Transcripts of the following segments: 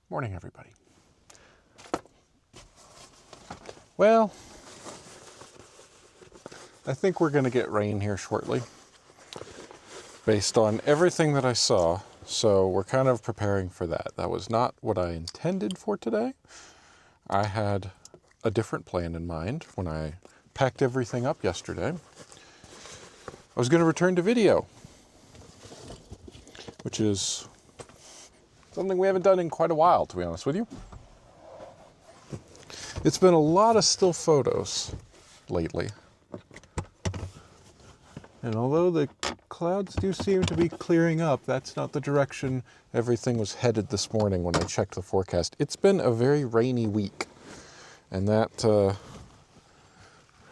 Morning, everybody. Well, I think we're going to get rain here shortly, based on everything that I saw, so we're kind of preparing for that. That was not what I intended for today. I had a different plan in mind when I packed everything up yesterday. I was going to return to video, which is something we haven't done in quite a while, to be honest with you. It's been a lot of still photos lately. And although the clouds do seem to be clearing up, that's not the direction everything was headed this morning when I checked the forecast. It's been a very rainy week. And that,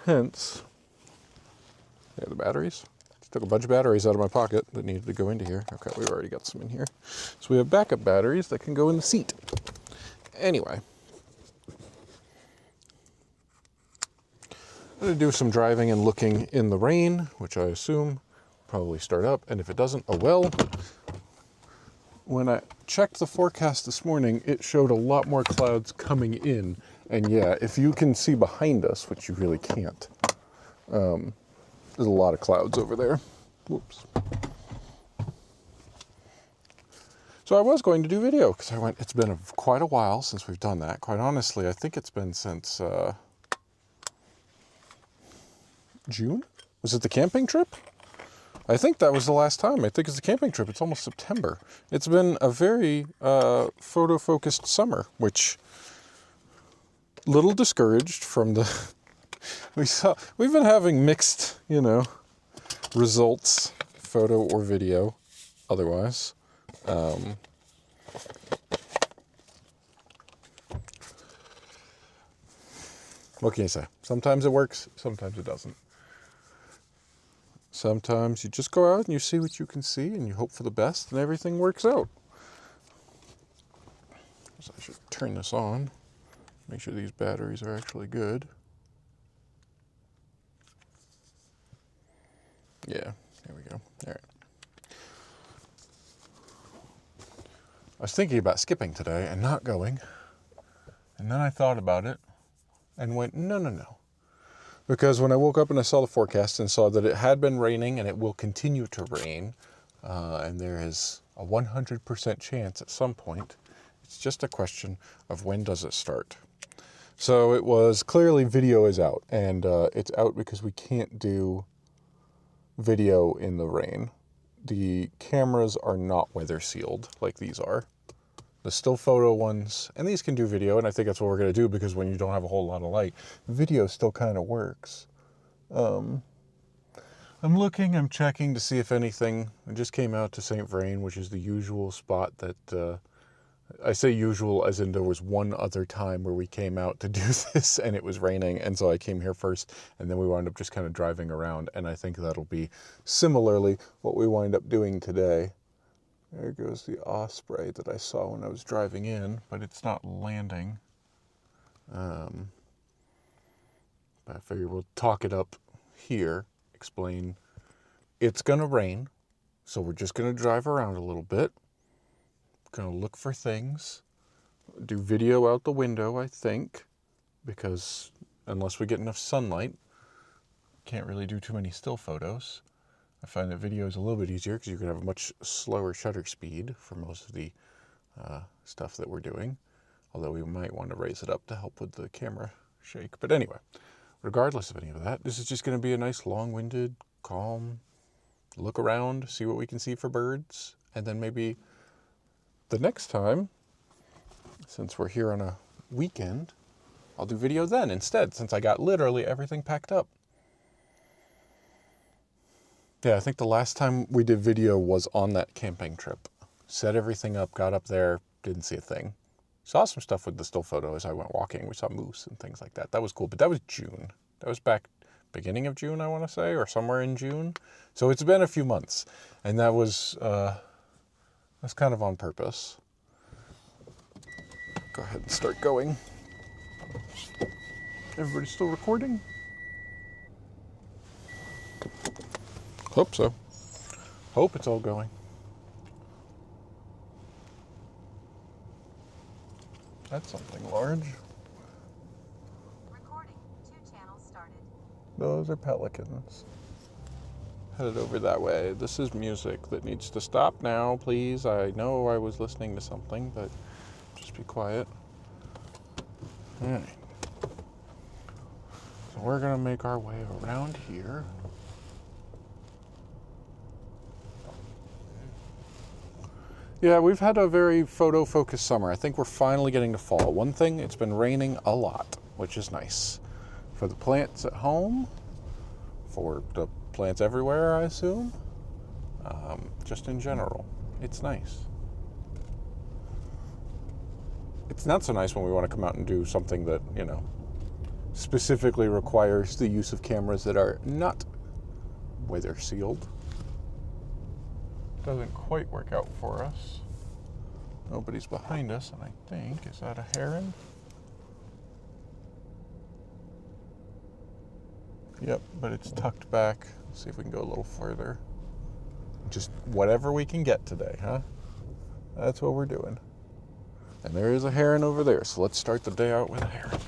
hence, yeah, the batteries. Just took a bunch of batteries out of my pocket that needed to go into here. Okay, we've already got some in here. So we have backup batteries that can go in the seat. Anyway. I'm going to do some driving and looking in the rain, which I assume probably start up. And if it doesn't, oh well. When I checked the forecast this morning, it showed a lot more clouds coming in. And yeah, if you can see behind us, which you really can't, there's a lot of clouds over there. Whoops. So I was going to do video because it's been quite a while since we've done that. Quite honestly, I think it's been since June? Was it the camping trip? I think that was the last time. I think it's the camping trip. It's almost September. It's been a very photo-focused summer, which little discouraged from the... We've been having mixed, results, photo or video, otherwise. What can you say? Sometimes it works, sometimes it doesn't. Sometimes you just go out and you see what you can see and you hope for the best and everything works out. So I should turn this on, make sure these batteries are actually good. Yeah, there we go. All right. I was thinking about skipping today and not going. And then I thought about it and went, no. Because when I woke up and I saw the forecast and saw that it had been raining and it will continue to rain, and there is a 100% chance at some point, it's just a question of when does it start. So it was clearly video is out, and it's out because we can't do video in the rain. The cameras are not weather sealed like these are. The still photo ones, and these can do video, and I think that's what we're going to do because when you don't have a whole lot of light, video still kind of works. I'm checking to see if anything. I just came out to St. Vrain, which is the usual spot that, I say usual as in there was one other time where we came out to do this and it was raining, and so I came here first, and then we wound up just kind of driving around, and I think that'll be similarly what we wind up doing today. There goes the osprey that I saw when I was driving in, but it's not landing. But I figure we'll talk it up here, explain it's going to rain, so we're just going to drive around a little bit. Going to look for things, do video out the window, I think, because unless we get enough sunlight, can't really do too many still photos. I find that video is a little bit easier because you can have a much slower shutter speed for most of the stuff that we're doing, although we might want to raise it up to help with the camera shake. But anyway, regardless of any of that, this is just going to be a nice long-winded, calm look around, see what we can see for birds, and then maybe the next time, since we're here on a weekend, I'll do video then instead, since I got literally everything packed up. Yeah, I think the last time we did video was on that camping trip. Set everything up, got up there, didn't see a thing. Saw some stuff with the still photo as I went walking. We saw moose and things like that. That was cool, but that was June. That was back beginning of June, I want to say, or somewhere in June. So it's been a few months, and that was that's kind of on purpose. Go ahead and start going. Everybody still recording? Hope so. Hope it's all going. That's something large. Recording. 2 channels started. Those are pelicans. Headed over that way. This is music that needs to stop now, please. I know I was listening to something, but just be quiet. All right. So we're gonna make our way around here. Yeah, we've had a very photo-focused summer. I think we're finally getting to fall. One thing, it's been raining a lot, which is nice. For the plants at home, for the plants everywhere, I assume. Just in general, it's nice. It's not so nice when we want to come out and do something that, you know, specifically requires the use of cameras that are not weather sealed. Doesn't quite work out for us. Nobody's behind us, and I think, is that a heron? Yep, but it's tucked back. Let's see if we can go a little further. Just whatever we can get today, huh? That's what we're doing. And there is a heron over there, so let's start the day out with a heron.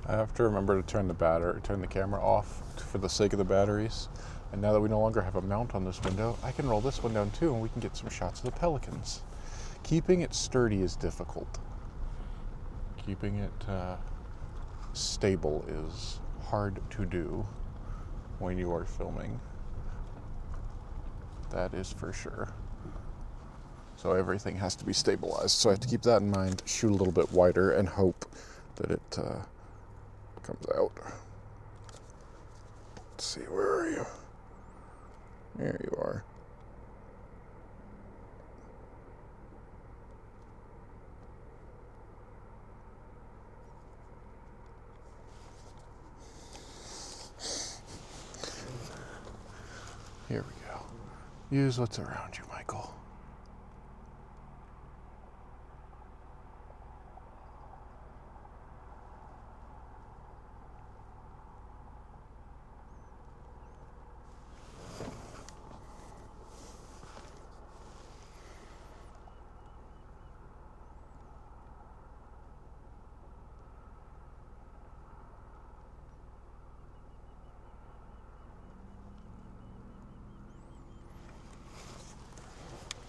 I have to remember to turn the camera off for the sake of the batteries. And now that we no longer have a mount on this window, I can roll this one down too, and we can get some shots of the pelicans. Keeping it sturdy is difficult. Keeping it stable is hard to do when you are filming. That is for sure. So everything has to be stabilized. So I have to keep that in mind, shoot a little bit wider, and hope that it comes out. Let's see, where are you? There you are. Here we go. Use what's around you, Michael.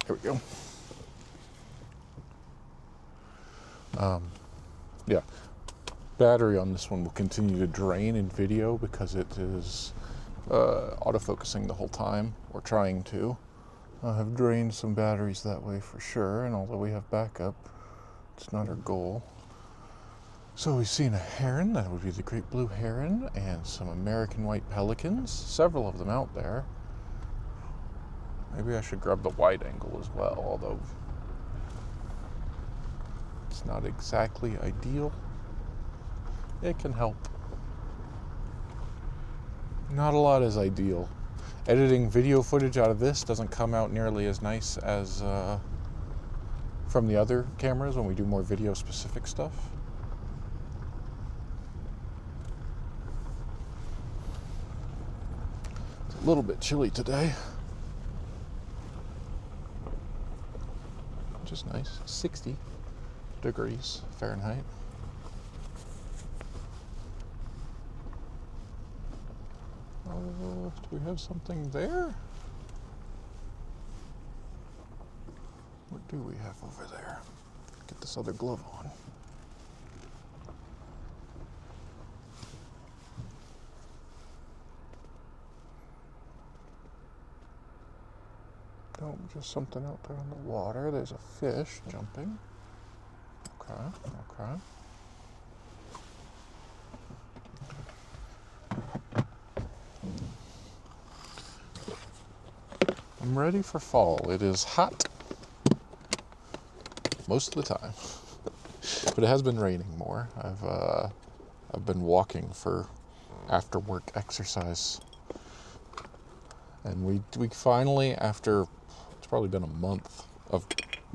Here we go. Yeah, battery on this one will continue to drain in video because it is autofocusing the whole time, or trying to. I have drained some batteries that way for sure, and although we have backup, it's not our goal. So we've seen a heron, that would be the great blue heron, and some American white pelicans, several of them out there. Maybe I should grab the wide angle as well, although it's not exactly ideal. It can help. Not a lot is ideal. Editing video footage out of this doesn't come out nearly as nice as from the other cameras when we do more video specific stuff. It's a little bit chilly today, which is nice. 60 degrees Fahrenheit. Do we have something there? What do we have over there? Get this other glove on. just something out there on the water. There's a fish jumping. Okay, okay. I'm ready for fall. It is hot most of the time, but it has been raining more. I've been walking for after work exercise, and we finally, after it's probably been a month of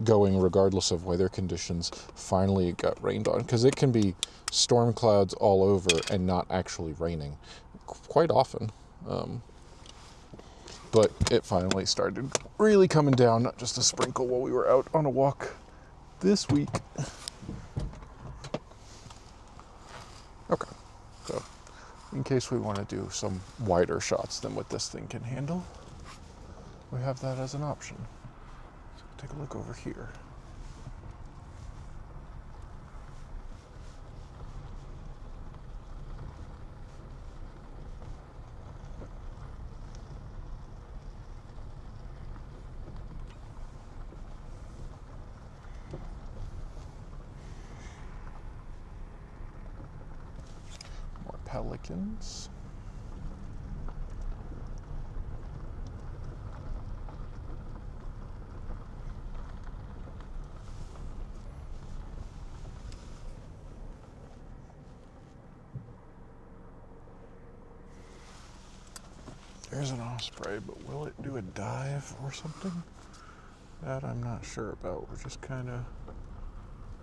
going regardless of weather conditions, finally it got rained on, because it can be storm clouds all over and not actually raining quite often. But it finally started really coming down, not just a sprinkle while we were out on a walk this week. Okay, so in case we want to do some wider shots than what this thing can handle, we have that as an option. So take a look over here. More pelicans. There's an osprey, but will it do a dive or something? That I'm not sure about. We're just kind of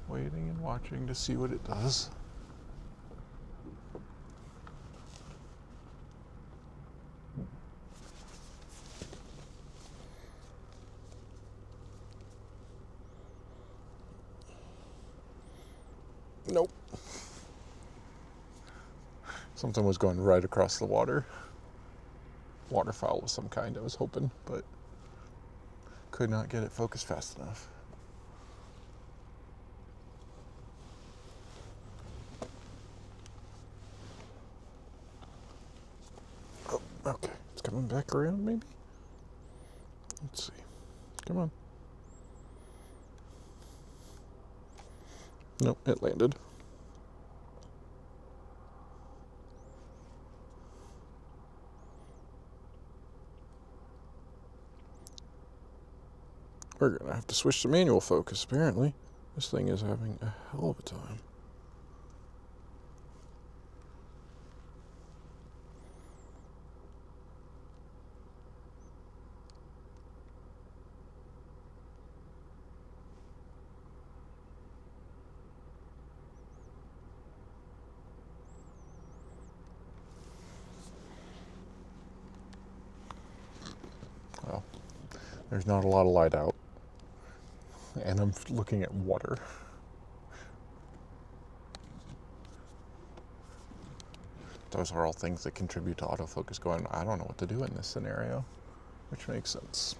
waiting and watching to see what it does. Nope. Something was going right across the water. Waterfowl of some kind, I was hoping, but could not get it focused fast enough. Oh, okay. It's coming back around, maybe? Let's see. Come on. Nope, it landed. We're gonna have to switch to manual focus, apparently. This thing is having a hell of a time. Well, there's not a lot of light out, and I'm looking at water. Those are all things that contribute to autofocus going, I don't know what to do in this scenario, which makes sense.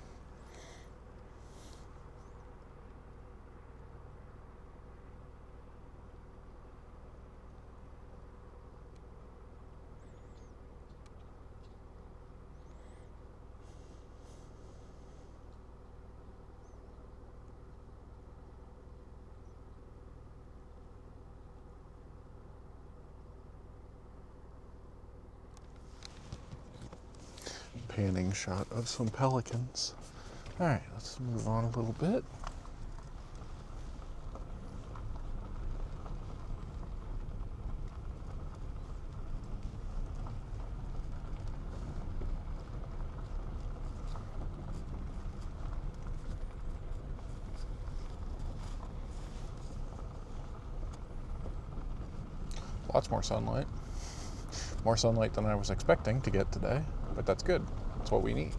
Panning shot of some pelicans. All right, let's move on a little bit. Lots more sunlight. More sunlight than I was expecting to get today, but that's good. That's what we need.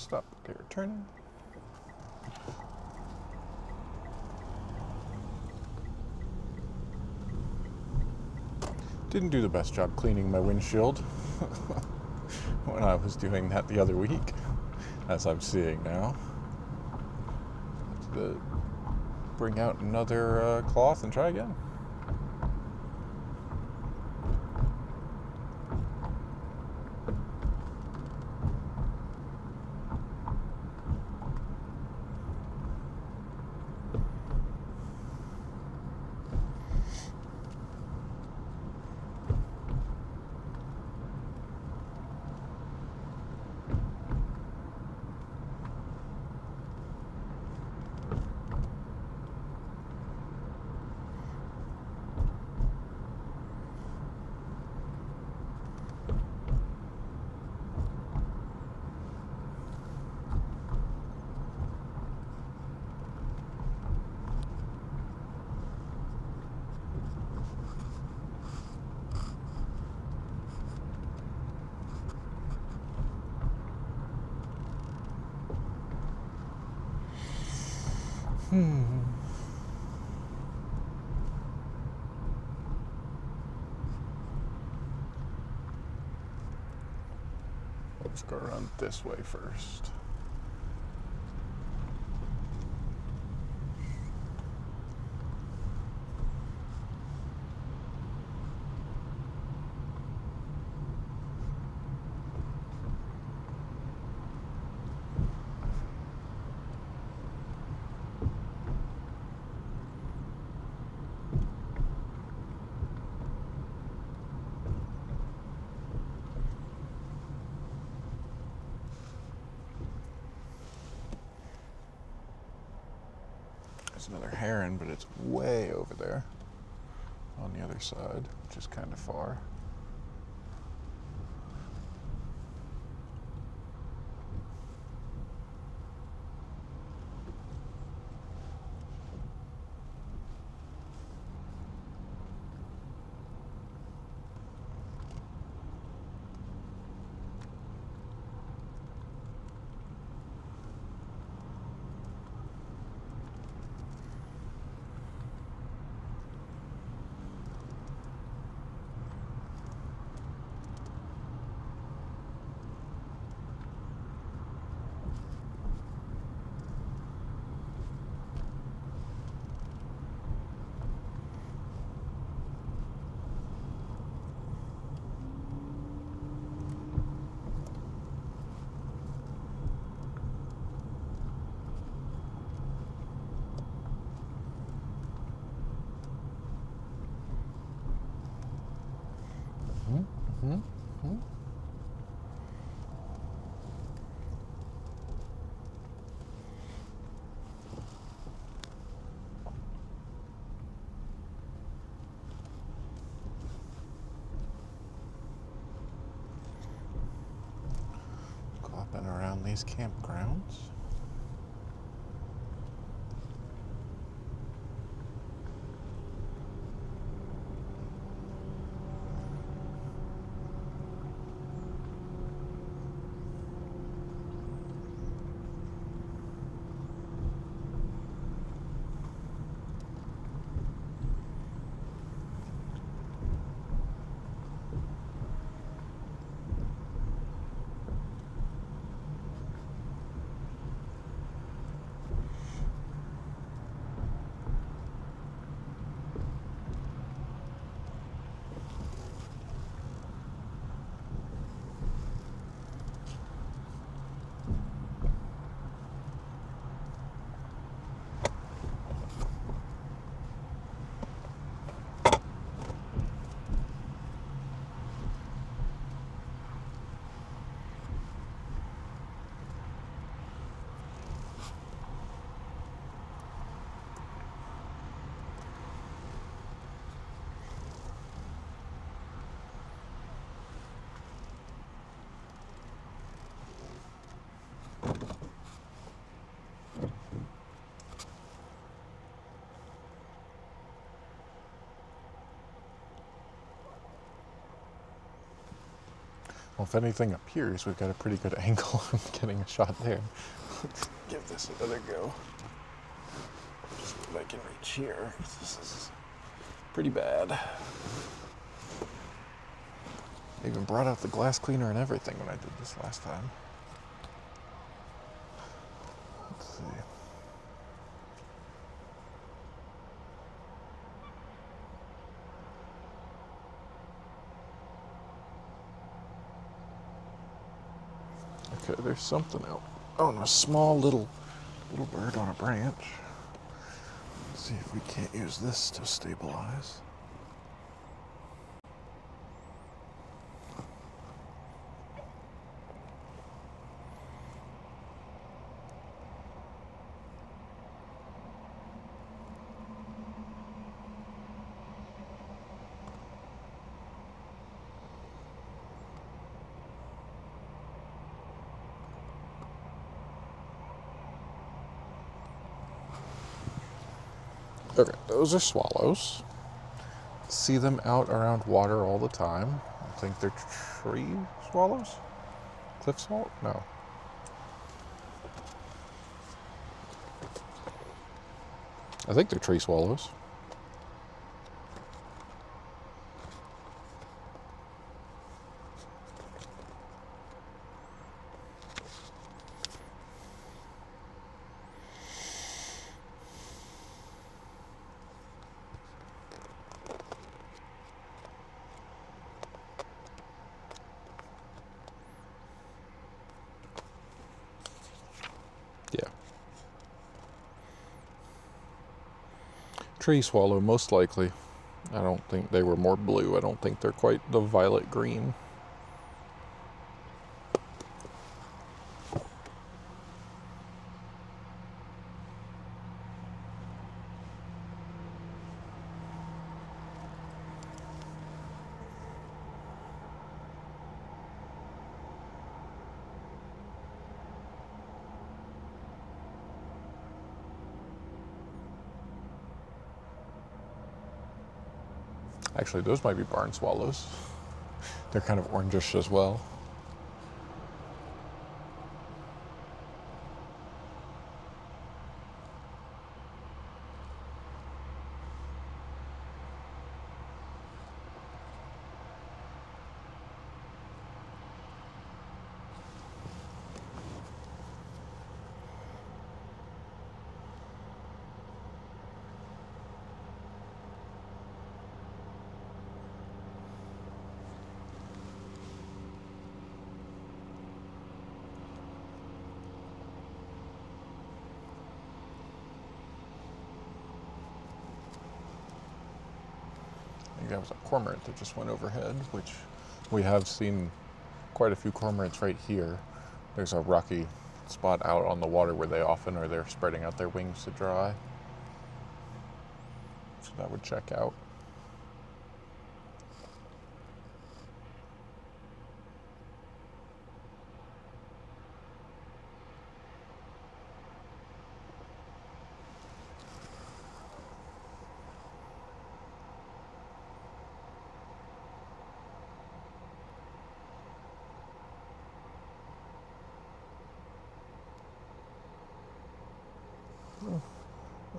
Stop. Okay, we're turning. Didn't do the best job cleaning my windshield when I was doing that the other week, as I'm seeing now. Have to bring out another cloth and try again. Let's go around this way first. There's another heron, but it's way over there on the other side, which is kind of far. Go up and around these campgrounds. if anything appears, we've got a pretty good angle of getting a shot there. Let's give this another go. Just see if I can reach here. This is pretty bad. I even brought out the glass cleaner and everything when I did this last time. Let's see. Okay, there's something out. Oh, and a small little bird on a branch. Let's see if we can't use this to stabilize. Okay, those are swallows. See them out around water all the time. I think they're tree swallows? Cliff swallow? No. I think they're tree swallows. Yeah. Tree swallow, most likely. I don't think they were more blue. I don't think they're quite the violet green. Actually, those might be barn swallows. They're kind of orangish as well. I think that was a cormorant that just went overhead, which we have seen quite a few cormorants right here. There's a rocky spot out on the water where they often are there spreading out their wings to dry. So that would check out.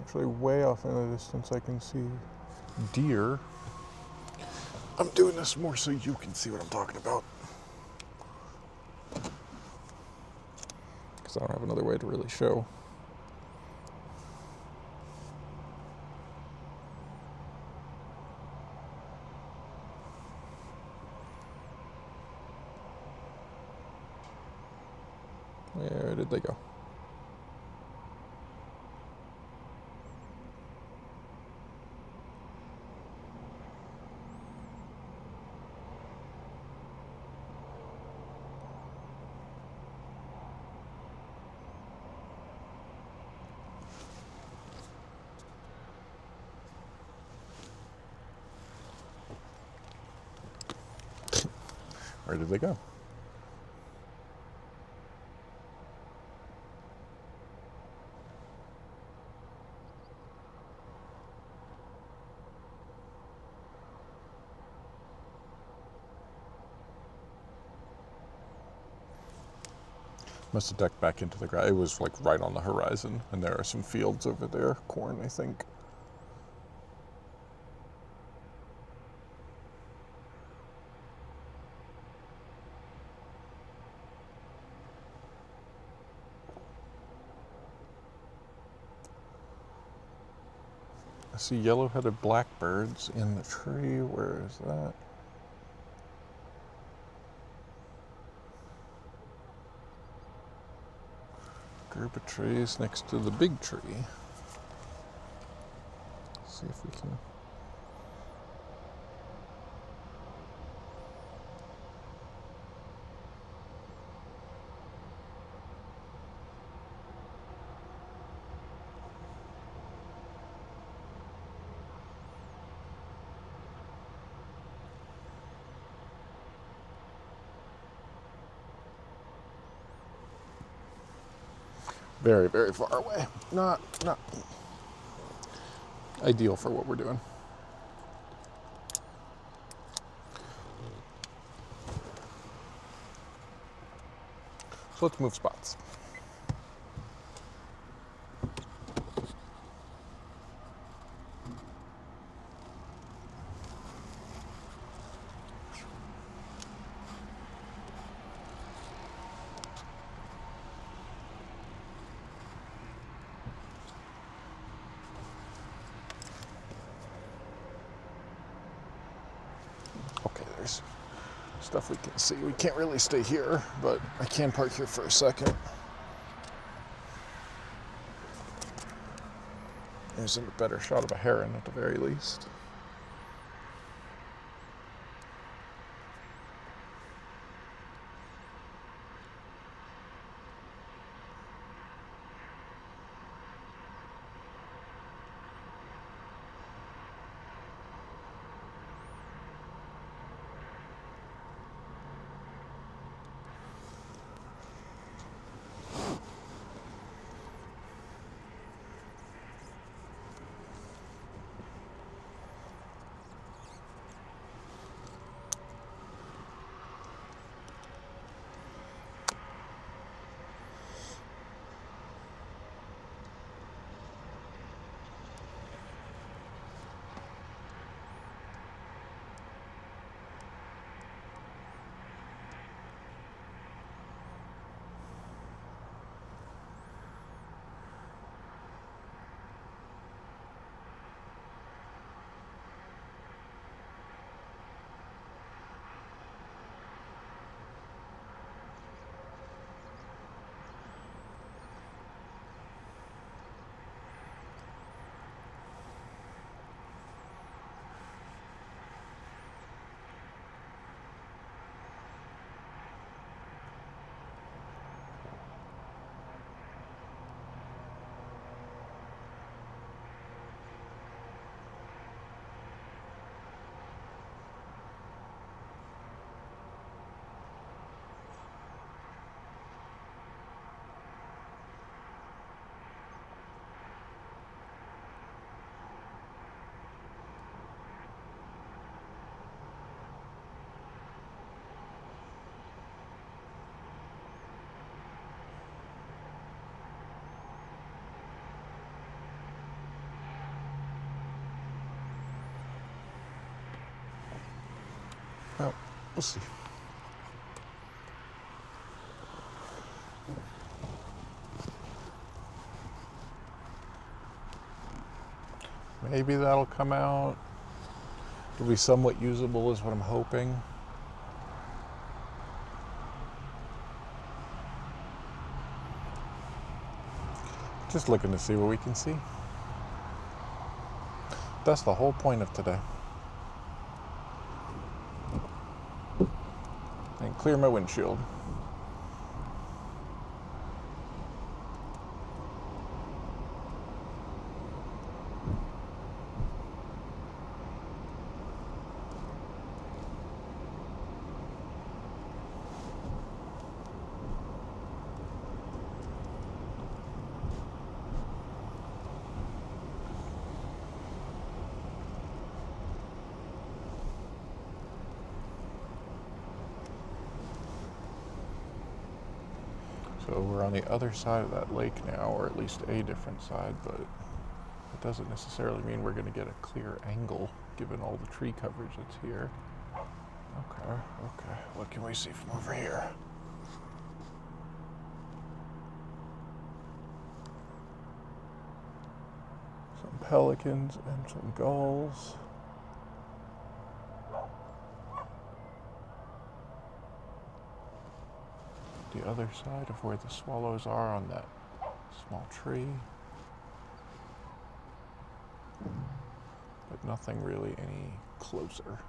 Actually, way off in the distance, I can see deer. I'm doing this more so you can see what I'm talking about, because I don't have another way to really show. Where did they go? Where did they go? Must have ducked back into the grass. It was like right on the horizon, and there are some fields over there, corn, I think. I see yellow-headed blackbirds in the tree. Where is that? Group of trees next to the big tree. See if we can. Very, very far away. Not ideal for what we're doing. So let's move spots. Okay, there's stuff we can see. We can't really stay here, but I can park here for a second. There's a better shot of a heron at the very least. Well, we'll see. Maybe that'll come out. It'll be somewhat usable is what I'm hoping. Just looking to see what we can see. That's the whole point of today. And clear my windshield. So we're on the other side of that lake now, or at least a different side, but it doesn't necessarily mean we're going to get a clear angle given all the tree coverage that's here. Okay. What can we see from over here? Some pelicans and some gulls. The other side of where the swallows are on that small tree. But nothing really any closer.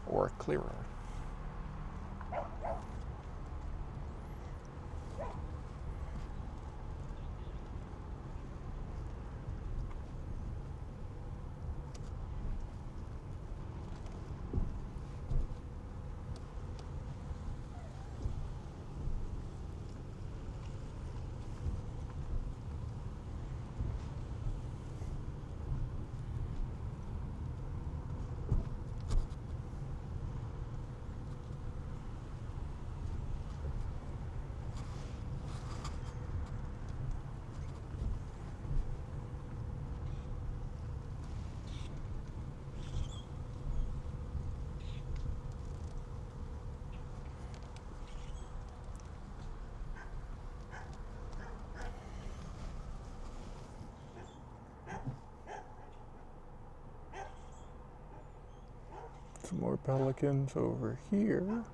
Or clearer. Some more pelicans over here.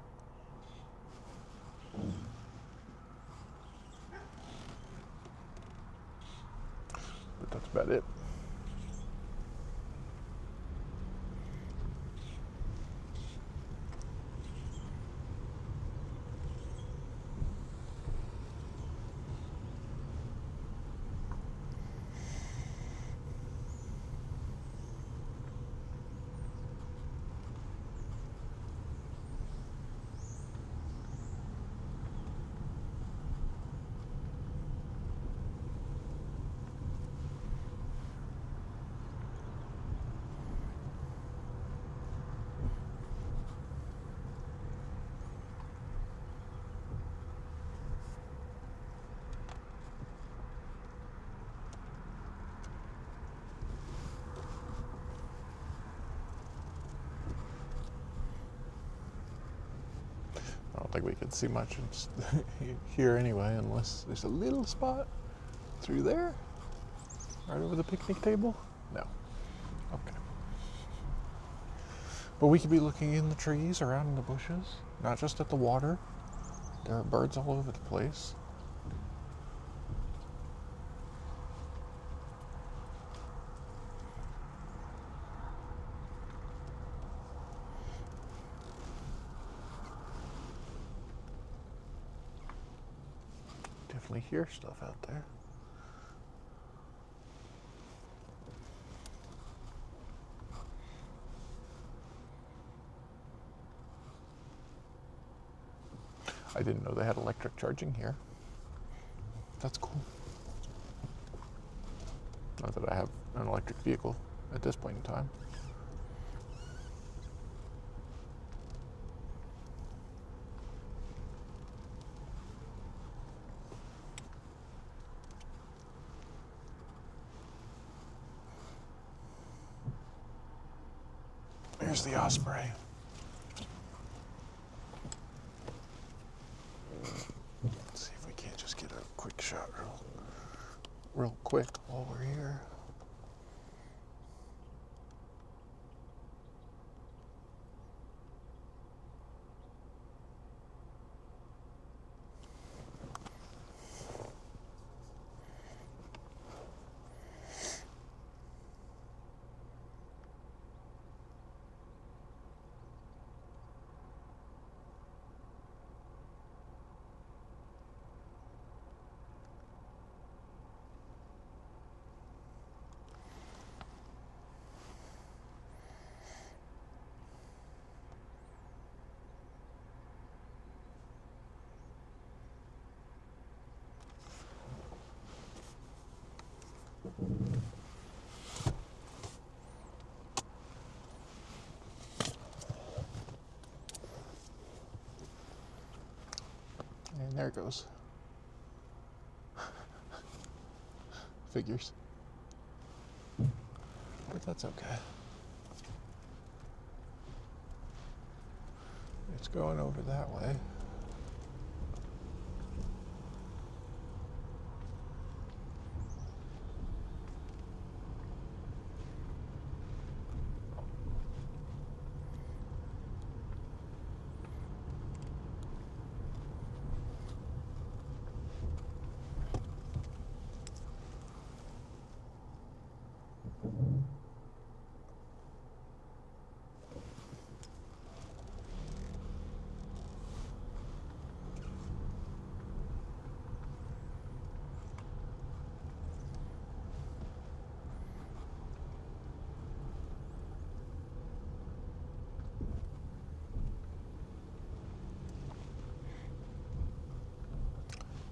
But that's about it. I don't think we can see much here anyway, unless there's a little spot through there, right over the picnic table. No. Okay. But we could be looking in the trees, around in the bushes, not just at the water. There are birds all over the place. Definitely hear stuff out there. I didn't know they had electric charging here. That's cool. Not that I have an electric vehicle at this point in time. Here's the osprey. Let's see if we can't just get a quick shot real quick while we're here. it goes. Figures. But that's okay. It's going over that way.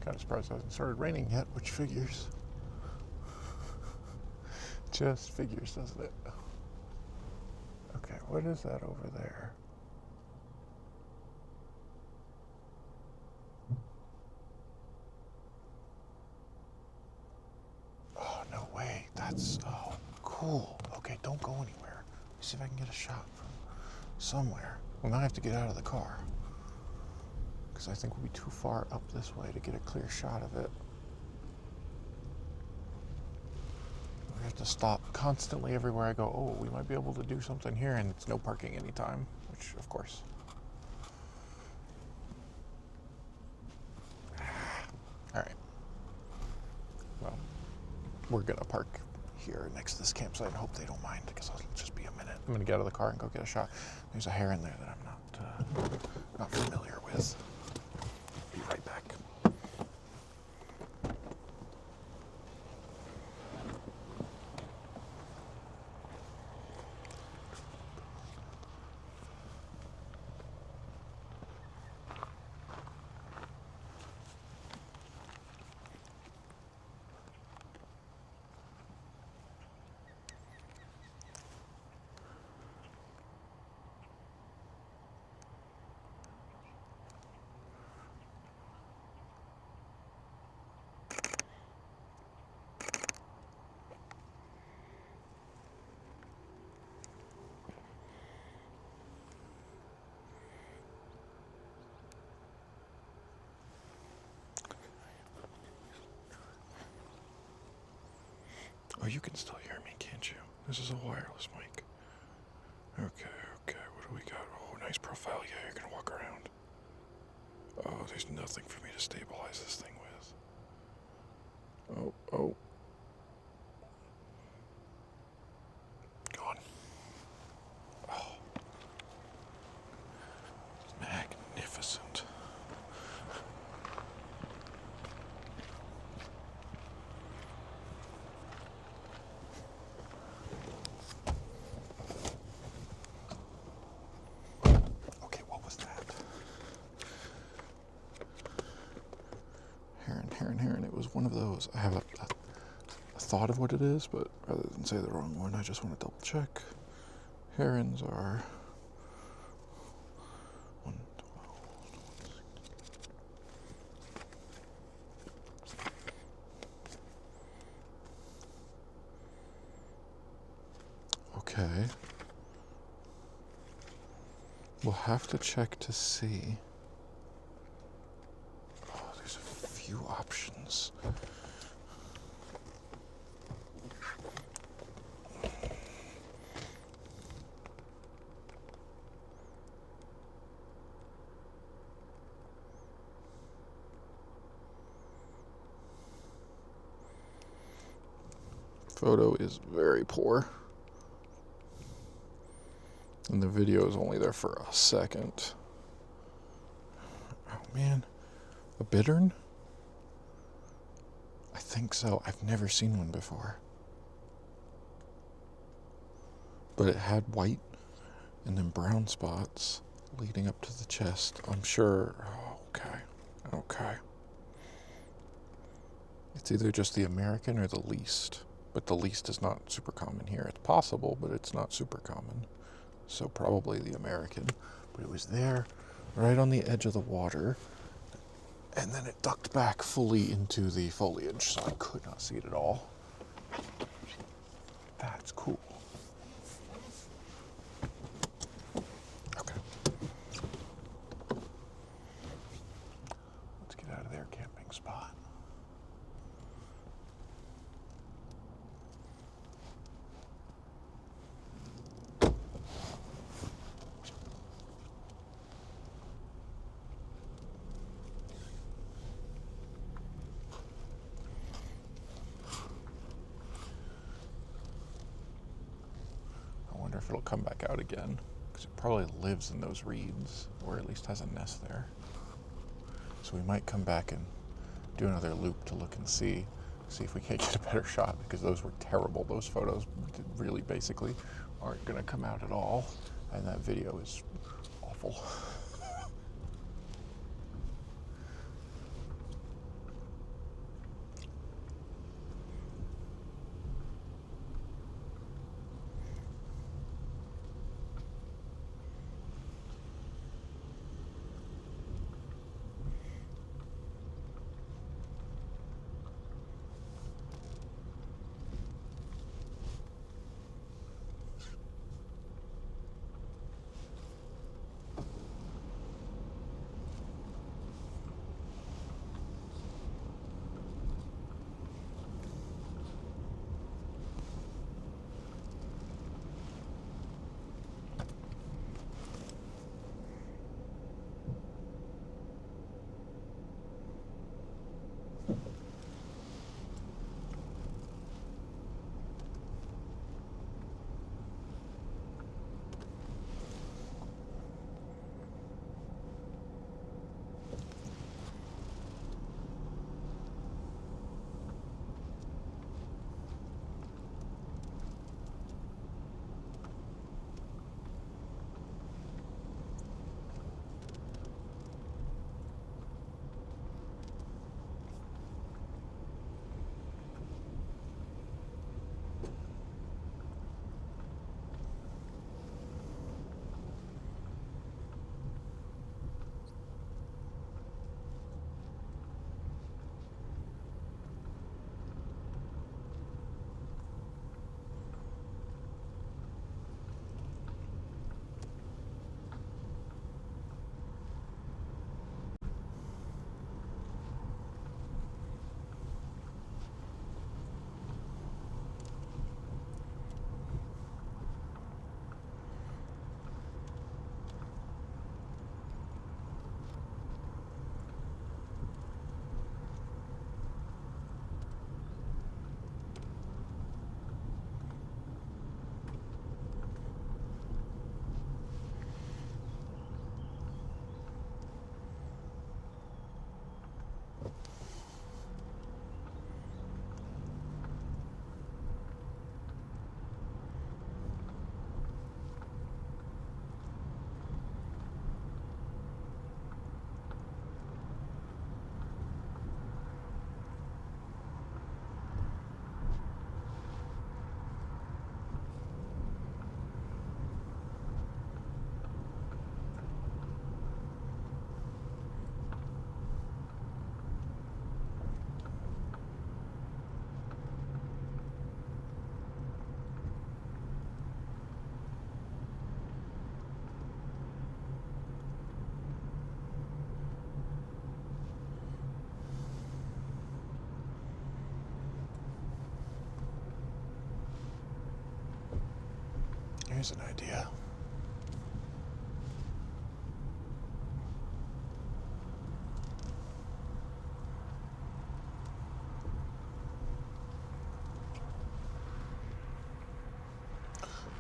Kind of surprised it hasn't started raining yet, which figures. Just figures, doesn't it? Okay, what is that over there? Oh, no way. That's, oh, cool. Okay, don't go anywhere. Let me see if I can get a shot from somewhere. We might have to get out of the car, because I think we'll be too far up this way to get a clear shot of it. We have to stop constantly everywhere I go. Oh, we might be able to do something here, and it's no parking anytime, which, of course. All right. Well, we're gonna park here next to this campsite and hope they don't mind, because it'll just be a minute. I'm gonna get out of the car and go get a shot. There's a hare in there that I'm not familiar with. Be right back. Oh, you can still hear me, can't you? This is a wireless mic. Okay, what do we got? Oh, nice profile. Yeah, you're gonna walk around. Oh, there's nothing for me to stabilize this thing with. Oh. Gone. Oh. Magnificent. Okay, what was that? Heron. It was one of those. I have a thought of what it is, but rather than say the wrong one, I just want to double check. Herons are 1, 12. Okay. We'll have to check to see. Oh, there's a few options. Photo is very poor. And the video is only there for a second. Oh man, a bittern? I think so. I've never seen one before. But it had white and then brown spots leading up to the chest. I'm sure. Oh, okay. It's either just the American or the least. But the least is not super common here. It's possible, but it's not super common. So probably the American. But it was there, right on the edge of the water. And then it ducked back fully into the foliage, so I could not see it at all. That's cool. Okay. Let's get out of their camping spot. I wonder if it'll come back out again, because it probably lives in those reeds, or at least has a nest there. So we might come back and do another loop to look and see if we can't get a better shot, because those were terrible. Those photos really basically aren't going to come out at all, and that video is awful. Here's an idea.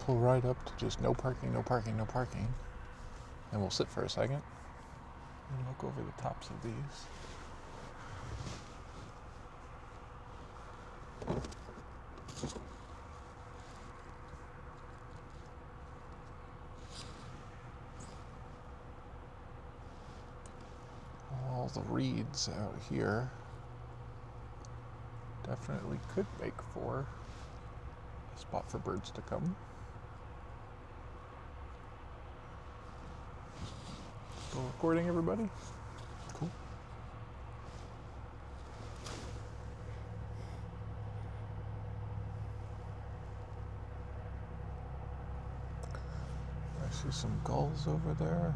Pull right up to just no parking, no parking, no parking. And we'll sit for a second and look over the tops of these. All the reeds out here definitely could make for a spot for birds to come. Still recording, everybody? Cool. See some gulls over there,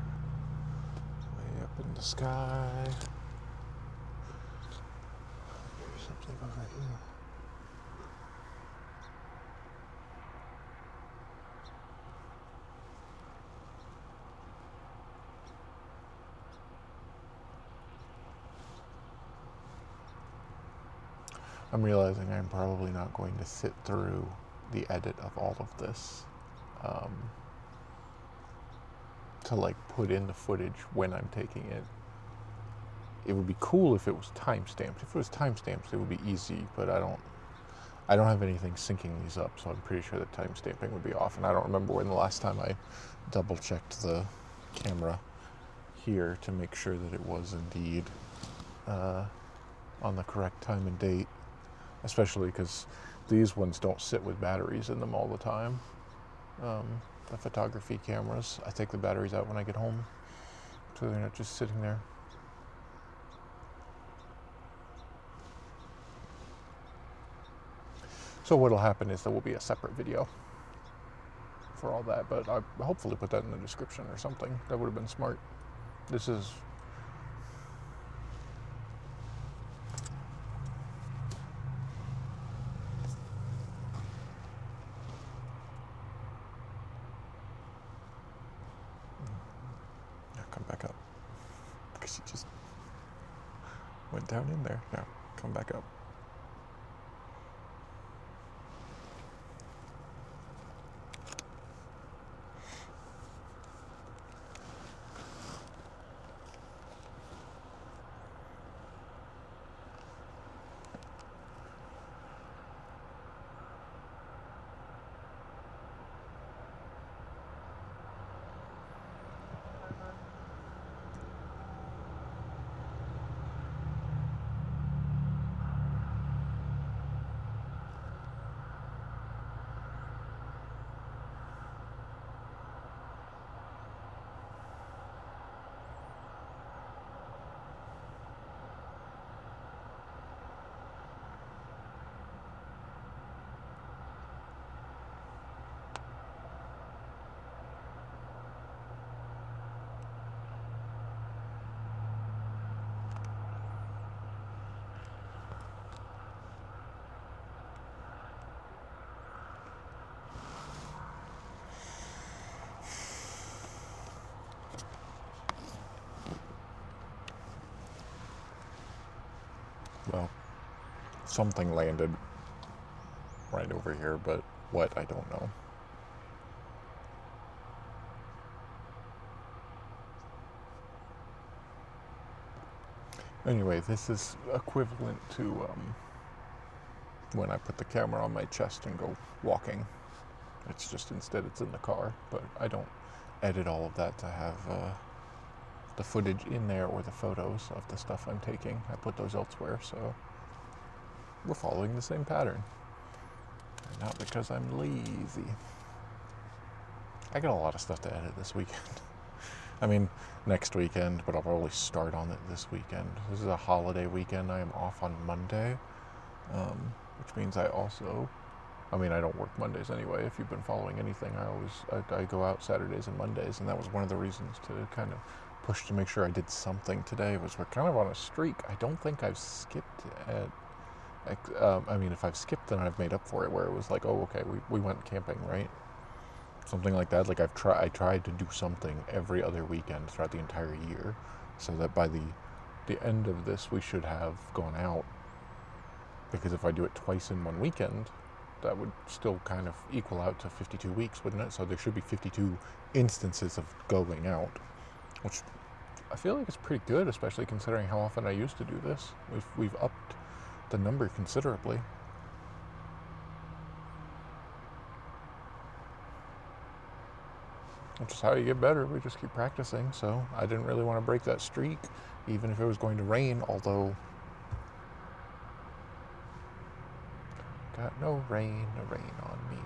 way up in the sky. There's something over here. I'm realizing I'm probably not going to sit through the edit of all of this to like put in the footage when I'm taking it. It would be cool if it was timestamped. If it was timestamped, it would be easy, but I don't have anything syncing these up, so I'm pretty sure that timestamping would be off. And I don't remember when the last time I double checked the camera here to make sure that it was indeed on the correct time and date, especially because these ones don't sit with batteries in them all the time. The photography cameras, I take the batteries out when I get home, so they're not just sitting there. So what'll happen is there will be a separate video for all that, but I hopefully put that in the description or something. That would have been smart. This is come back up, because you just went down in there. Now come back up. Well, something landed right over here, but what, I don't know. Anyway, this is equivalent to when I put the camera on my chest and go walking. It's just instead it's in the car, but I don't edit all of that to have the footage in there or the photos of the stuff I'm taking. I put those elsewhere, so we're following the same pattern. Not because I'm lazy. I got a lot of stuff to edit this weekend. I mean, next weekend, but I'll probably start on it this weekend. This is a holiday weekend. I am off on Monday, which means I don't work Mondays anyway. If you've been following anything, I go out Saturdays and Mondays, and that was one of the reasons to kind of push to make sure I did something today. Was we're kind of on a streak. I don't think I've skipped at. If I've skipped, then I've made up for it. Where it was like, oh, okay, we went camping, right? Something like that. Like I tried to do something every other weekend throughout the entire year, so that by the end of this, we should have gone out. Because if I do it twice in one weekend, that would still kind of equal out to 52 weeks, wouldn't it? So there should be 52 instances of going out, which I feel like is pretty good, especially considering how often I used to do this. We've upped the number considerably. Which is how you get better. We just keep practicing. So I didn't really want to break that streak, even if it was going to rain, although got no rain on me.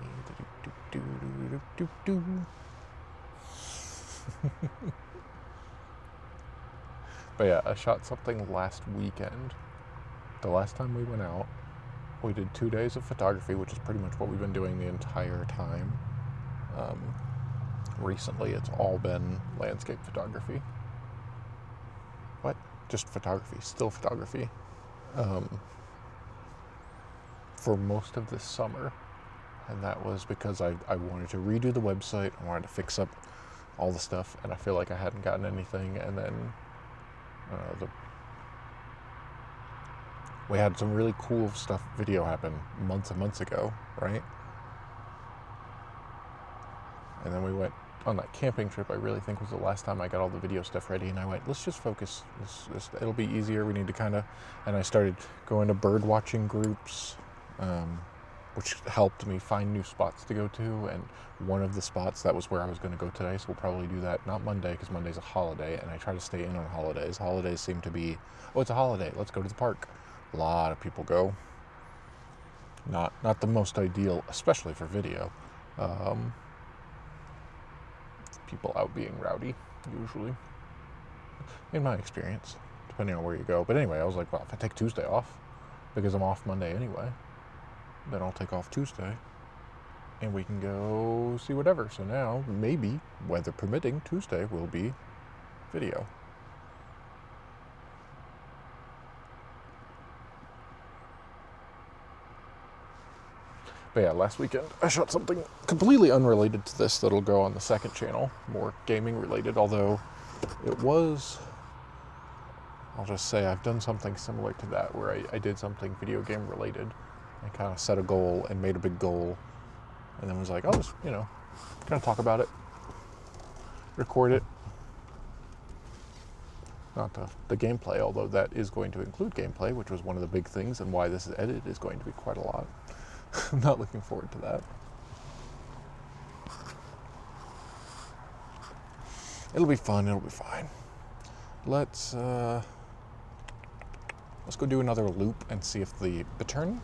But yeah, I shot something last weekend. The last time we went out, we did 2 days of photography, which is pretty much what we've been doing the entire time. Recently, it's all been landscape photography. What? Just photography, still photography. For most of this summer. And that was because I wanted to redo the website. I wanted to fix up all the stuff, and I feel like I hadn't gotten anything. And then we had some really cool stuff video happen months and months ago, right? And then we went on that camping trip. I really think was the last time I got all the video stuff ready, and I went, let's just focus. It'll be easier. We need to kind of, and I started going to bird watching groups, which helped me find new spots to go to. And one of the spots, that was where I was going to go today, so we'll probably do that, not Monday, because Monday's a holiday, and I try to stay in on holidays. Holidays seem to be, oh, it's a holiday, let's go to the park. A lot of people go. Not the most ideal, especially for video. People out being rowdy, usually, in my experience, depending on where you go. But anyway, I was like, well, if I take Tuesday off, because I'm off Monday anyway, then I'll take off Tuesday, and we can go see whatever. So now, maybe, weather permitting, Tuesday will be video. But yeah, last weekend I shot something completely unrelated to this that'll go on the second channel, more gaming related, although it was, I'll just say I've done something similar to that where I did something video game related. I kind of set a goal and made a big goal, and then was like, I'll just, kind of talk about it, record it. Not the gameplay, although that is going to include gameplay, which was one of the big things, and why this is edited is going to be quite a lot. I'm not looking forward to that. It'll be fun, it'll be fine. Let's go do another loop and see if the bittern,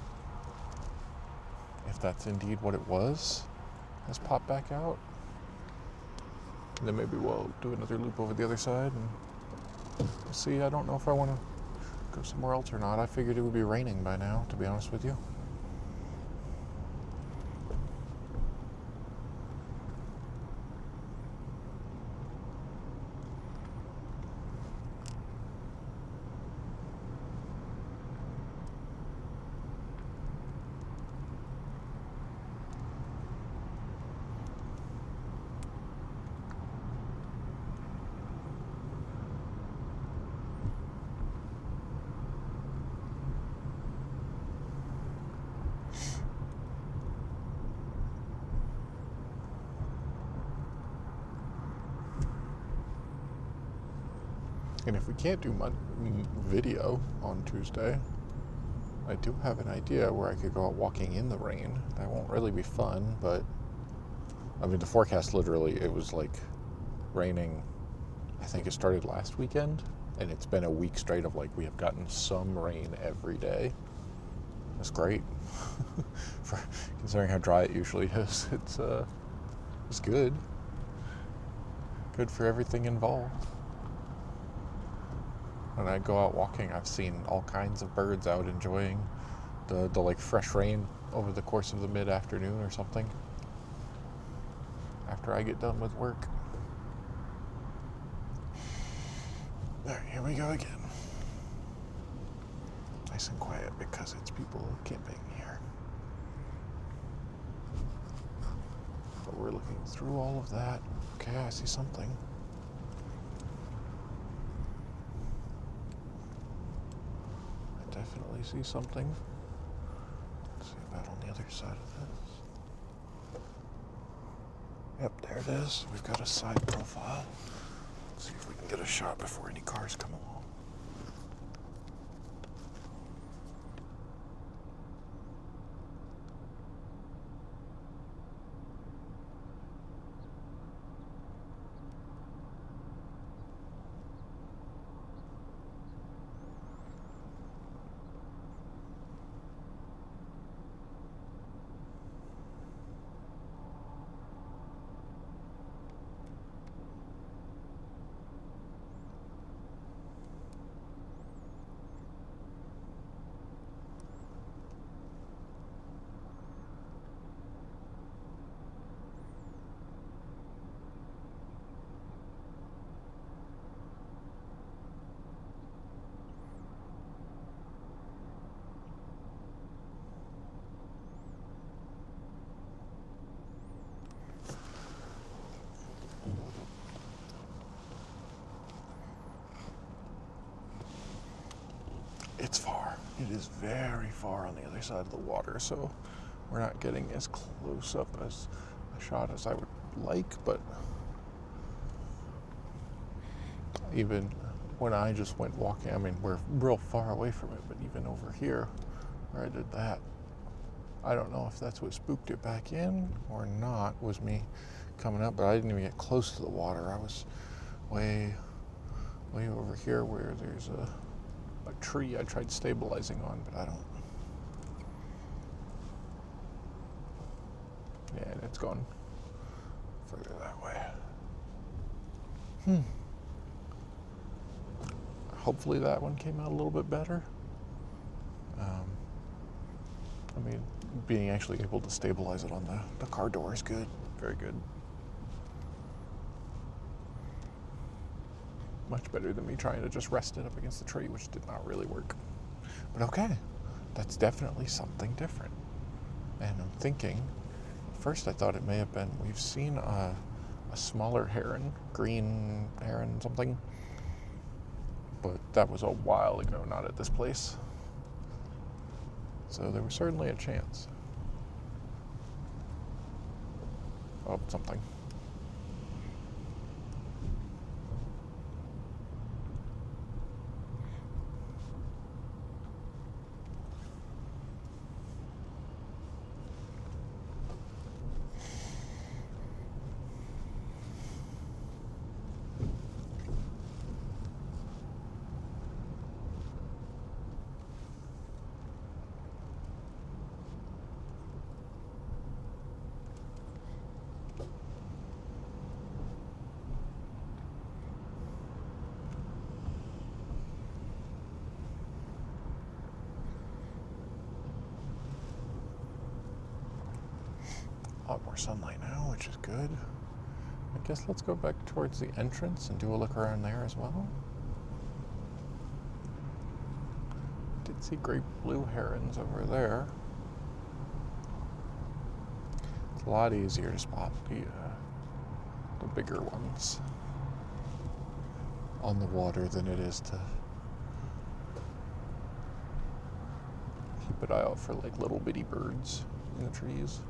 if that's indeed what it was, has popped back out. And then maybe we'll do another loop over the other side and we'll see. I don't know if I want to go somewhere else or not. I figured it would be raining by now, to be honest with you. And if we can't do video on Tuesday, I do have an idea where I could go out walking in the rain. That won't really be fun, but I mean, the forecast literally, it was like raining. I think it started last weekend, and it's been a week straight of like we have gotten some rain every day. That's great. For considering how dry it usually is, it's good. Good for everything involved. When I go out walking, I've seen all kinds of birds out enjoying the like fresh rain over the course of the mid-afternoon or something after I get done with work. There, here we go again. Nice and quiet because it's people camping here. But we're looking through all of that. Okay, I see something. Definitely see something. Let's see about on the other side of this. Yep, there it is. We've got a side profile. Let's see if we can get a shot before any cars come along. it is very far on the other side of the water, so we're not getting as close up as a shot as I would like, but even when I just went walking, I mean, we're real far away from it, but even over here where I did that, I don't know if that's what spooked it back in or not, was me coming up, but I didn't even get close to the water. I was way over here where there's a tree I tried stabilizing on, but I don't. Yeah, and it's gone further that way. Hopefully that one came out a little bit better. I mean, being actually able to stabilize it on the car door is good. Very good. Much better than me trying to just rest it up against the tree, which did not really work. But okay, that's definitely something different. And I'm thinking, first I thought it may have been, we've seen a smaller heron, green heron something, but that was a while ago, not at this place. So there was certainly a chance of something. A lot more sunlight now, which is good. I guess let's go back towards the entrance and do a look around there as well. Did see great blue herons over there. It's a lot easier to spot the bigger ones on the water than it is to keep an eye out for like little bitty birds in the trees.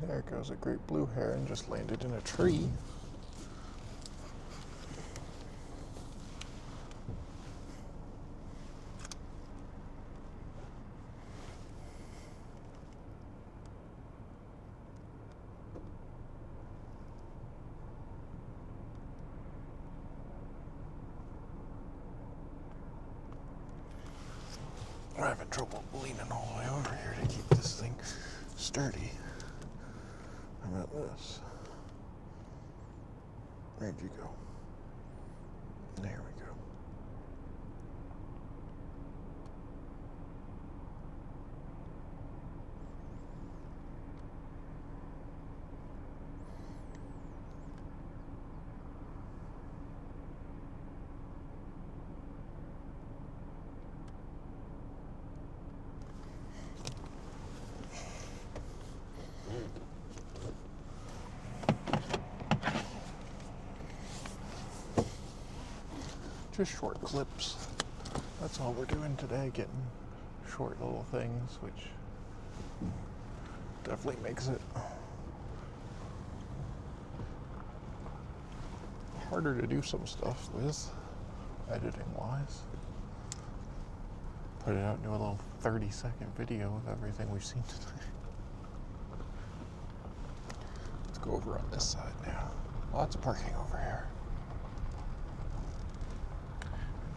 There goes a great blue heron, just landed in a tree. I'm having trouble leaning all the way over here to keep this thing sturdy. How about this? Where'd you go? There we go. Just short clips. That's all we're doing today, getting short little things, which definitely makes it harder to do some stuff with, editing wise. Put it out into a little 30-second video of everything we've seen today. Let's go over on this side now. Lots of parking over here.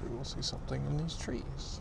Maybe we'll see something in these trees.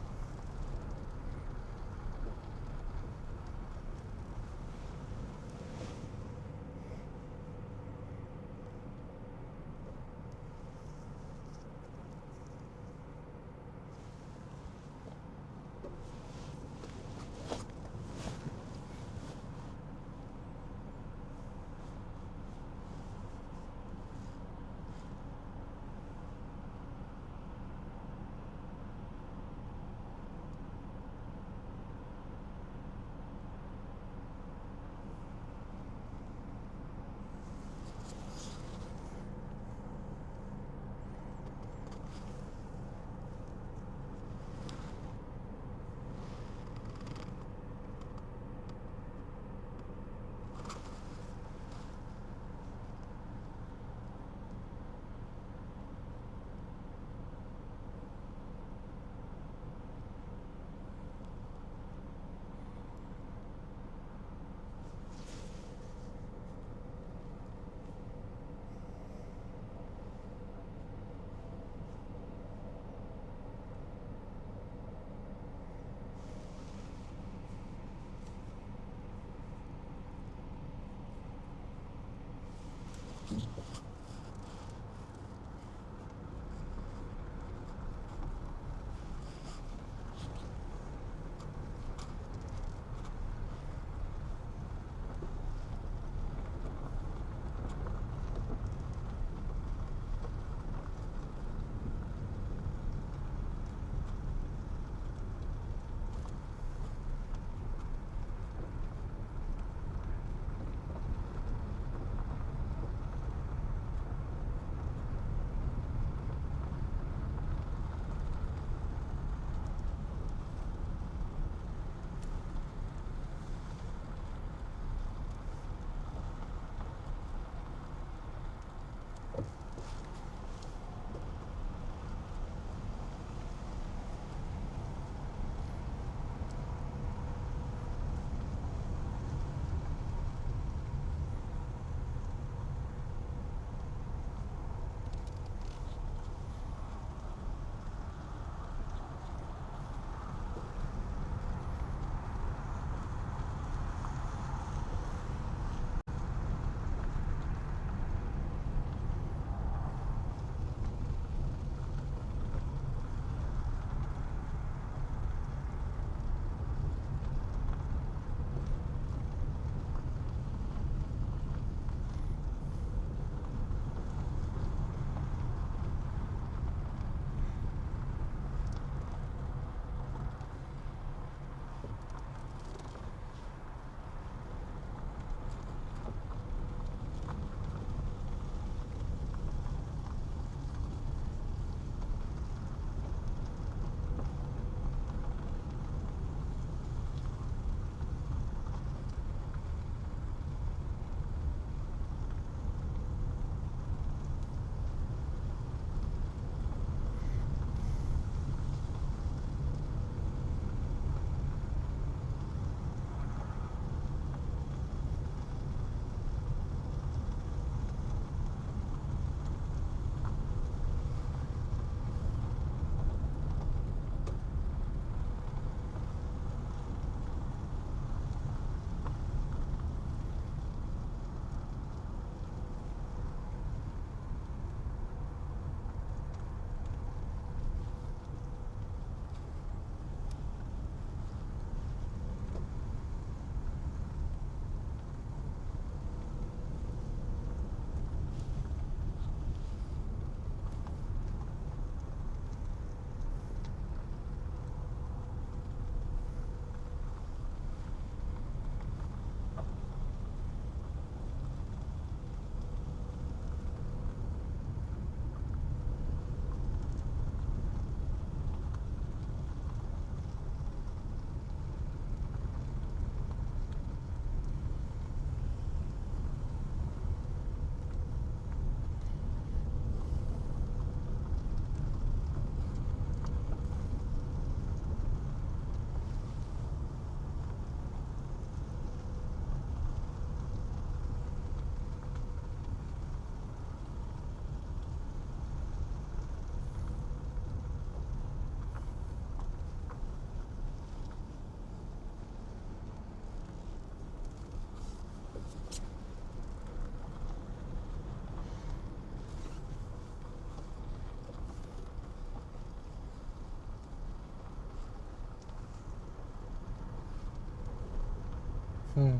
Hmm.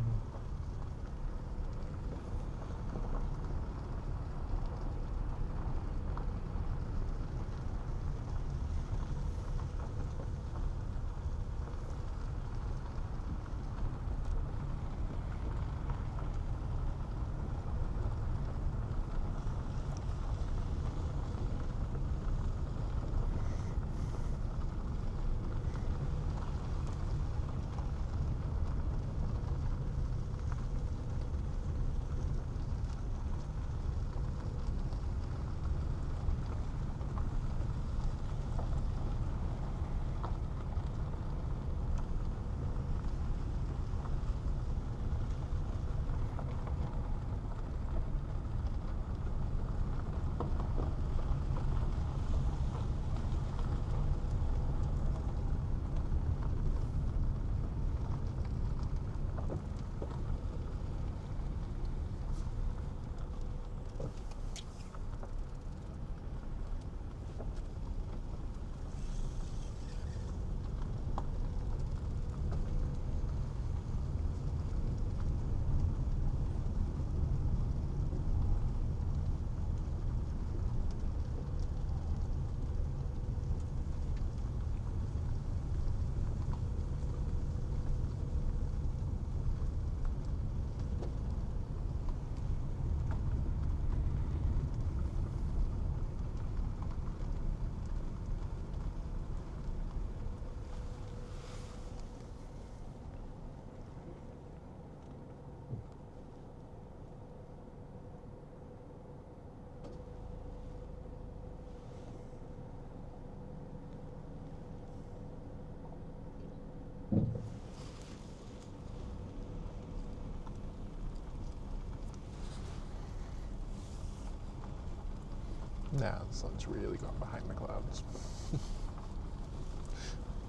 Now the sun's really gone behind the clouds.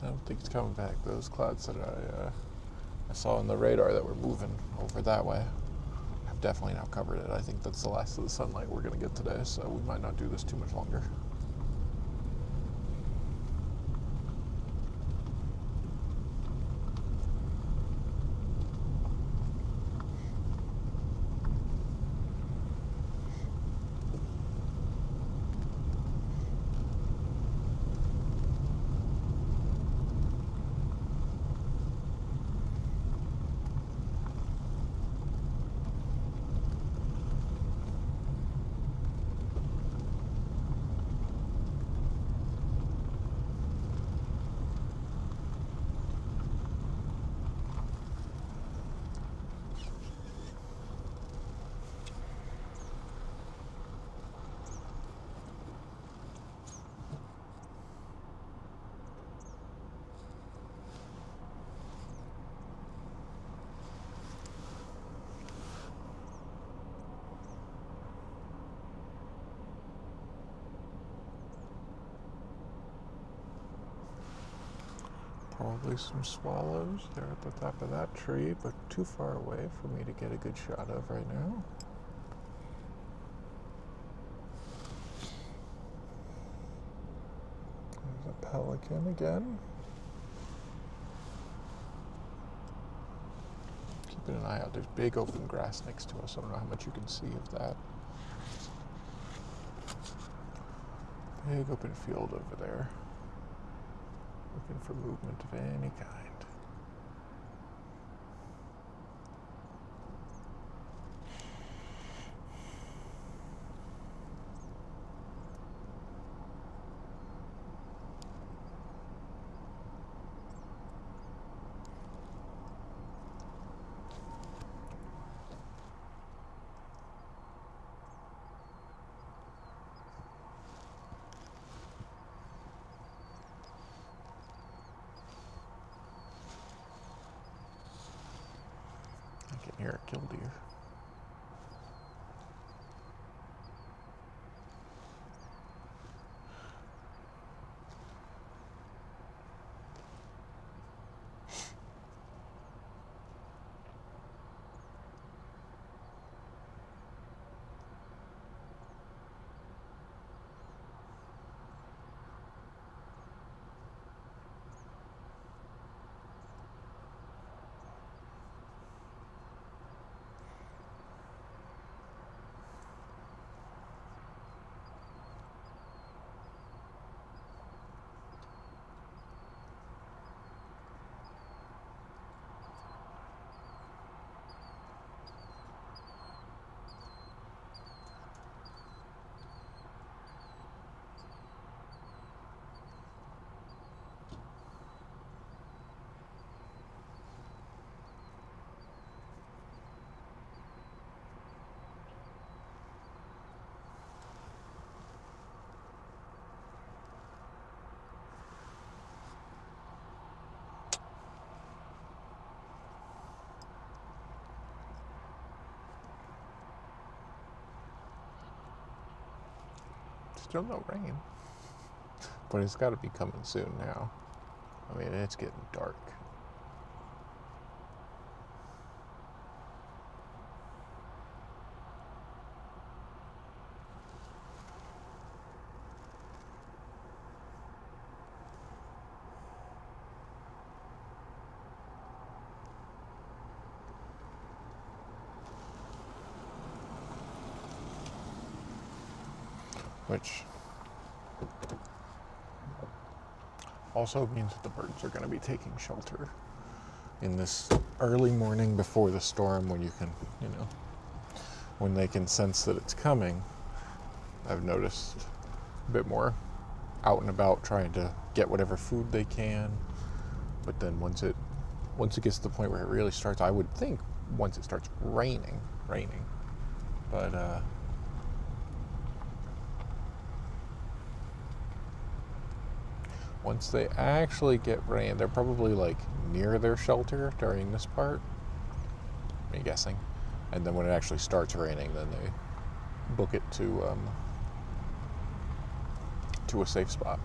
I don't think it's coming back. Those clouds that I saw on the radar that were moving over that way have definitely now covered it. I think that's the last of the sunlight we're going to get today, so we might not do this too much longer. Probably some swallows. They're at the top of that tree, but too far away for me to get a good shot of right now. There's a pelican again. Keeping an eye out. There's big open grass next to us. I don't know how much you can see of that. Big open field over there. Looking for movement of any kind. I can hear a killdeer. Still no rain. But it's got to be coming soon now. I mean, it's getting dark. Which also means that the birds are going to be taking shelter in this early morning before the storm, when you can, when they can sense that it's coming. I've noticed a bit more out and about trying to get whatever food they can. But then once it gets to the point where it really starts, I would think once it starts raining. But once they actually get rain, they're probably like near their shelter during this part, I'm guessing. And then when it actually starts raining, then they book it to a safe spot.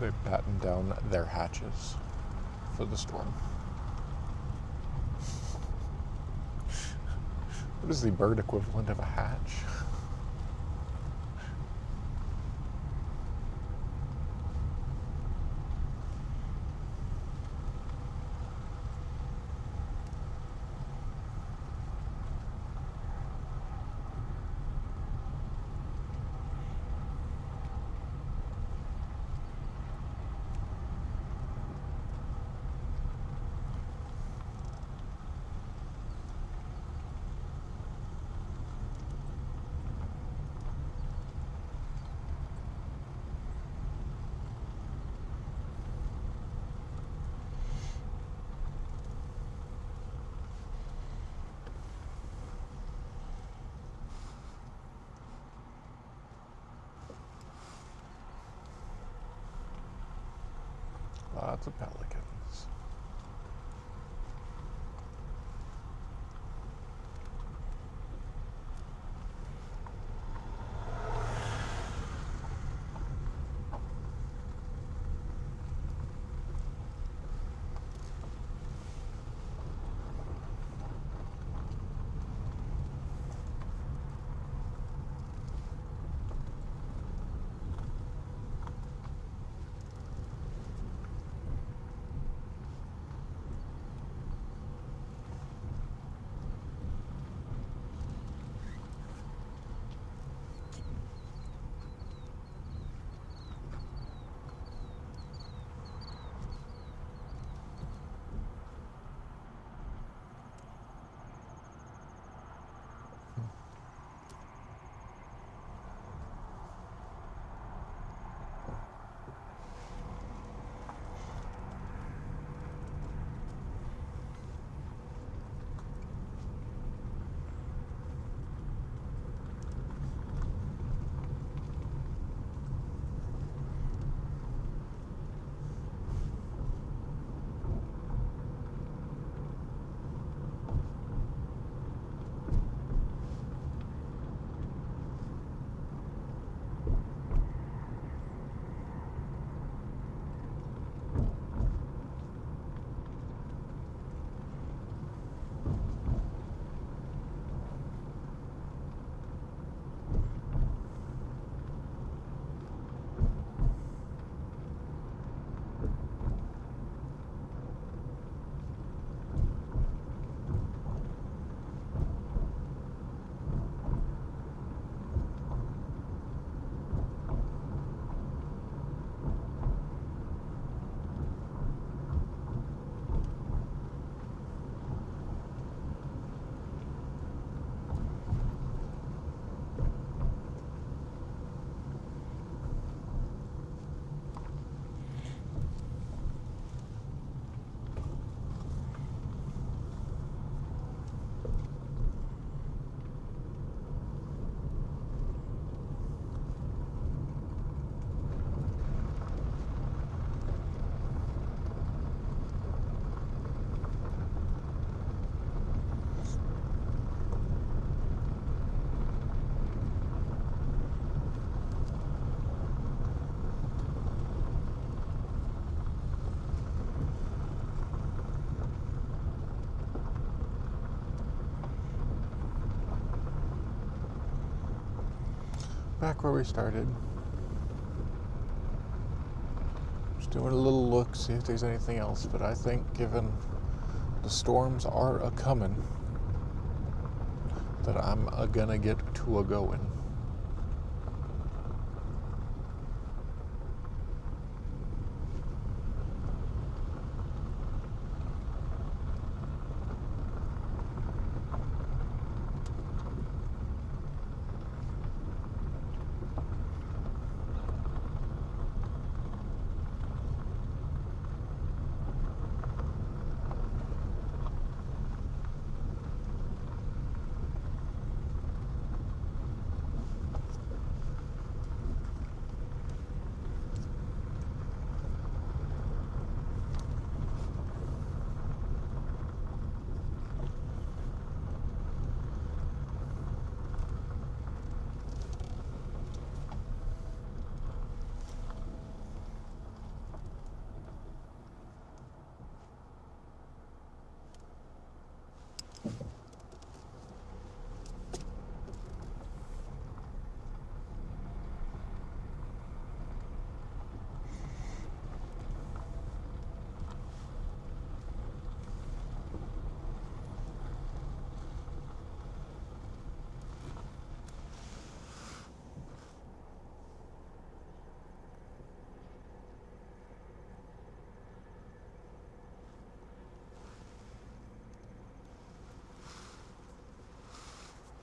They batten down their hatches for the storm. What is the bird equivalent of a hatch? Lots of pelicans. back where we started. Just doing a little look, see if there's anything else. But I think given the storms are a-coming, that I'm gonna get to a-going.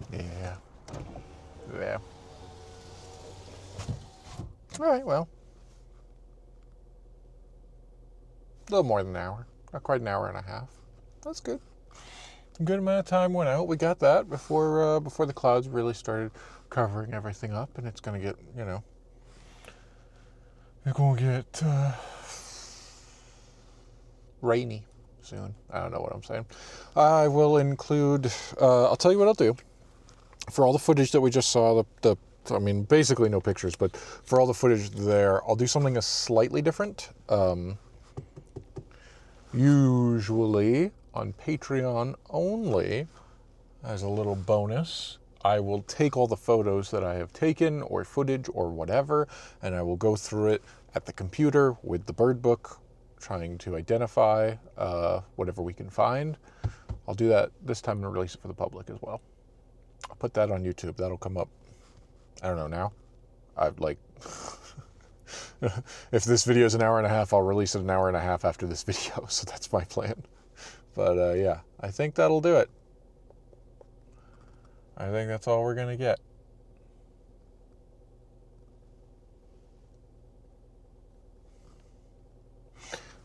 Yeah. Yeah. Alright, well. A little more than an hour. Not quite an hour and a half. That's good. A good amount of time went out. We got that before the clouds really started covering everything up, and it's gonna get, it's gonna get rainy soon. I don't know what I'm saying. I will include. I'll tell you what I'll do. For all the footage that we just saw, I mean, basically no pictures, but for all the footage there, I'll do something slightly different. Usually on Patreon only, as a little bonus, I will take all the photos that I have taken or footage or whatever, and I will go through it at the computer with the bird book, trying to identify whatever we can find. I'll do that this time and release it for the public as well. I'll put that on YouTube. That'll come up, I don't know now. I've like, if this video is an hour and a half, I'll release it an hour and a half after this video. So that's my plan. But yeah, I think that'll do it. I think that's all we're going to get.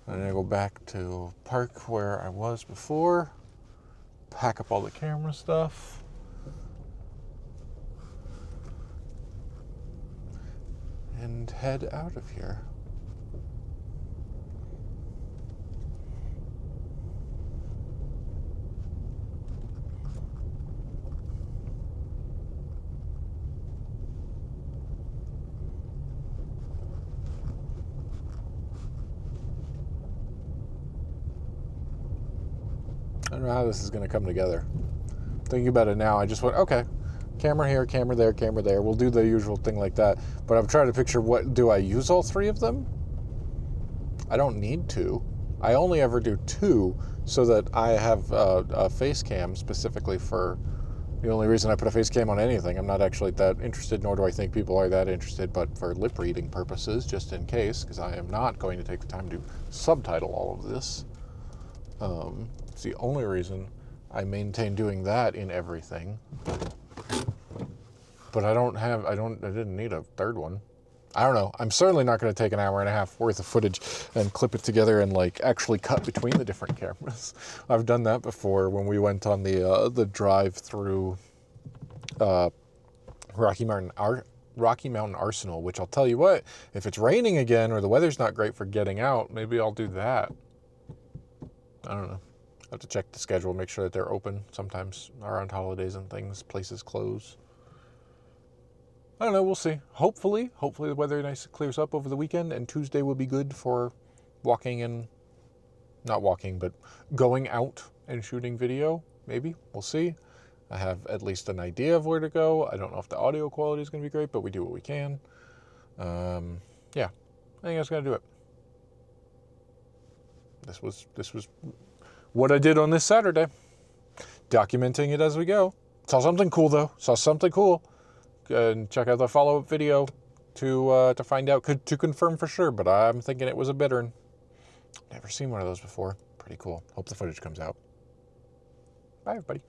I'm going to go back to park where I was before, pack up all the camera stuff, and head out of here. I don't know how this is going to come together. Thinking about it now, I just went, okay, camera here, camera there, camera there. We'll do the usual thing like that. But I'm trying to picture, do I use all three of them? I don't need to. I only ever do two so that I have a face cam specifically for the only reason I put a face cam on anything. I'm not actually that interested, nor do I think people are that interested, but for lip reading purposes, just in case, because I am not going to take the time to subtitle all of this. It's the only reason I maintain doing that in everything. But I didn't need a third one. I don't know. I'm certainly not going to take an hour and a half worth of footage and clip it together and like actually cut between the different cameras. I've done that before when we went on the drive through Rocky Mountain Arsenal, which I'll tell you what, if it's raining again or the weather's not great for getting out, maybe I'll do that. I don't know. I have to check the schedule, make sure that they're open. Sometimes around holidays and things, places close. I don't know, we'll see. Hopefully the weather nice clears up over the weekend, and Tuesday will be good for walking and, not walking, but going out and shooting video, maybe. We'll see. I have at least an idea of where to go. I don't know if the audio quality is going to be great, but we do what we can. Yeah, I think that's going to do it. This was what I did on this Saturday. Documenting it as we go. Saw something cool though. Saw something cool. And check out the follow-up video to find out, to confirm for sure. But I'm thinking it was a bittern. Never seen one of those before. Pretty cool. Hope the footage comes out. Bye, everybody.